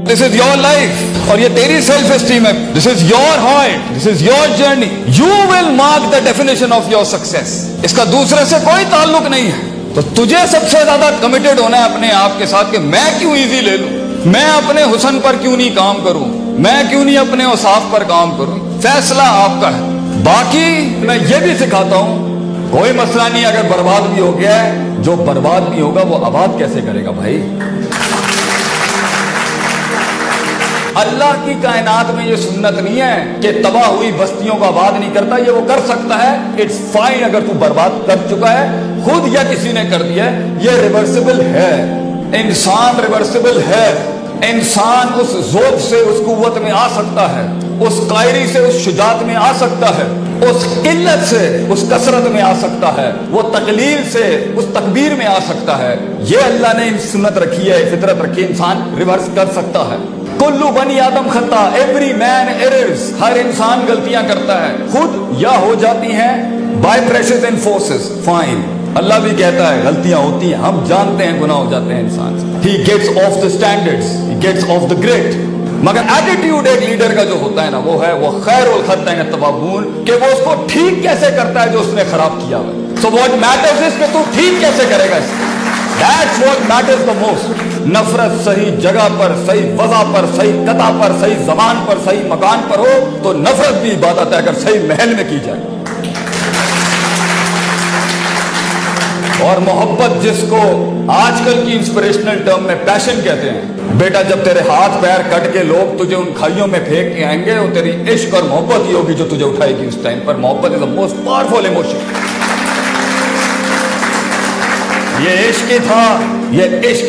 This is your life, اور یہ تیری سیلف اسٹیم ہے. This is your heart, this is your journey. You will mark the definition of your success. اس کا دوسرے سے کوئی تعلق نہیں ہے. تو تجھے سب سے زیادہ کمیٹڈ ہونا ہے اپنے آپ کے ساتھ کہ میں کیوں ایزی لے لوں, میں اپنے حسن پر کیوں نہیں کام کروں, میں کیوں نہیں اپنے اوصاف پر کام کروں. فیصلہ آپ کا ہے. باقی میں یہ بھی سکھاتا ہوں, کوئی مسئلہ نہیں اگر برباد بھی ہو گیا ہے, جو برباد بھی ہوگا وہ آباد کیسے کرے گا بھائی. اللہ کی کائنات میں یہ سنت نہیں ہے کہ تباہ ہوئی بستیوں کو آباد نہیں کرتا, یہ وہ کر سکتا ہے. اٹس فائن اگر تو برباد کر چکا ہے خود یا کسی نے کر دیا ہے, یہ ریورسیبل ہے. انسان ریورسیبل ہے. انسان اس ذوق سے اس قوت میں آ سکتا ہے, اس قائری سے اس شجاعت میں آ سکتا ہے, اس قلت سے اس کثرت میں آ سکتا ہے, وہ تقلیل سے اس تکبیر میں آ سکتا ہے. یہ اللہ نے سنت رکھی ہے, فطرت رکھی, انسان ریورس کر سکتا ہے. کلو بنی آدم خطا, ایوری مین ایررز, ہر انسان غلطیاں کرتا ہے, خود یا ہو جاتی ہیں by pressures and forces. Fine, اللہ بھی کہتا ہے غلطیاں ہوتی ہیں, ہم جانتے ہیں گناہ ہو جاتے ہیں انسان سے. He gets off the standards, he gets off the grid. مگر ایٹیٹیوڈ ایک لیڈر کا جو ہوتا ہے نا, وہ ہے وہ خیر الخطئین التوابون, کہ وہ اس کو ٹھیک کیسے کرتا ہے جو اس نے خراب کیا ہوا. So what matters is کہ تو ٹھیک کیسے کرے گا اس کو. That's what matters the most. نفرت صحیح جگہ پر, صحیح وضع پر, صحیح قطع پر, صحیح زمان پر, صحیح مکان پر ہو تو نفرت بھی عبادت ہے اگر صحیح محل میں کی جائے. اور محبت جس کو آج کل کی انسپریشنل ٹرم میں پیشن کہتے ہیں, بیٹا جب تیرے ہاتھ پیر کٹ کے لوگ تجھے ان کھائیوں میں پھینک کے آئیں گے, وہ تیری عشق اور محبت ہی ہوگی جو تجھے اٹھائے گی اس ٹائم پر. محبت از the most powerful emotion. یہ عشق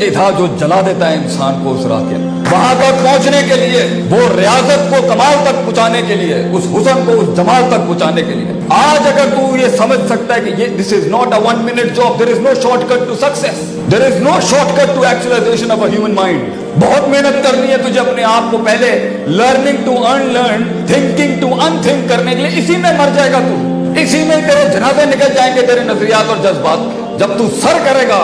ہی تھا جو جلا دیتا ہے انسان کو اس راہ کے. وہاں تک پہنچنے کے لیے, وہ ریاضت کو کمال تک پہنچانے کے لیے, اس حسن کو اس جمال تک پہنچانے کے لیے. آج اگر تو یہ سمجھ سکتا ہے کہ یہ this is not a 1 minute job, there is no shortcut to success, there is no shortcut to actualization of a human mind. بہت محنت کرنی ہے تجھے اپنے آپ کو پہلے learning to unlearn, thinking to unthink کرنے کے لیے. اسی میں مر جائے گا تو, اسی میں تیرے جنازے نکل جائیں گے تیرے نظریات اور جذبات. جب تو سر کرے گا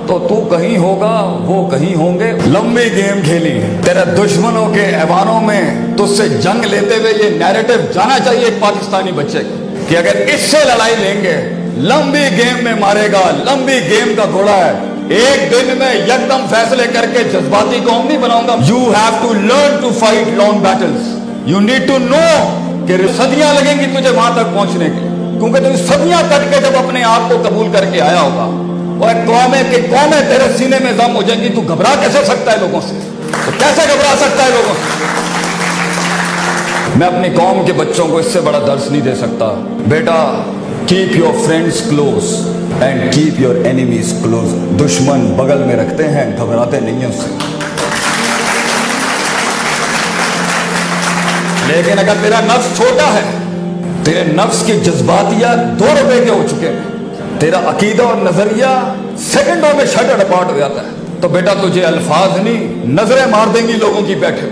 تو کہیں ہوگا, وہ کہیں ہوں گے. لمبی گیم کھیلی تیرے دشمنوں کے ایوانوں میں, تجھ سے جنگ لیتے ہوئے یہ نیریٹو جانا چاہیے ایک پاکستانی بچے کو کہ اگر اس سے لڑائی لیں گے لمبی گیم میں مارے گا. لمبی گیم کا گھوڑا ہے, ایک دن میں یکدم فیصلے کر کے جذباتی قوم نہیں بناؤں گا. You have to learn to fight long battles. You need to know کہ صدیاں لگیں گی تجھے وہاں تک پہنچنے کے, کیونکہ تو صدیاں کٹ کے جب اپنے آپ کو قبول کر کے آیا ہوگا, اور قومیں تیرے سینے میں ضم ہو جائیں گی. تو گھبرا کیسے سکتا ہے لوگوں سے, تو کیسے گھبرا سکتا ہے لوگوں سے. میں اپنی قوم کے بچوں کو اس سے بڑا درس نہیں دے سکتا. بیٹا, keep your friends close and keep your enemies close. دشمن بغل میں رکھتے ہیں, گھبراتے نہیں ہیں اس سے. لیکن اگر تیرا نفس چھوٹا ہے, تیرے نفس کے جذباتیات 2 روپے کے ہو چکے ہیں, تیرا عقیدہ اور نظریہ سیکنڈوں میں شٹر اپارٹ ہو جاتا ہے, تو بیٹا تجھے الفاظ نہیں نظریں مار دیں گی لوگوں کی بیٹھے.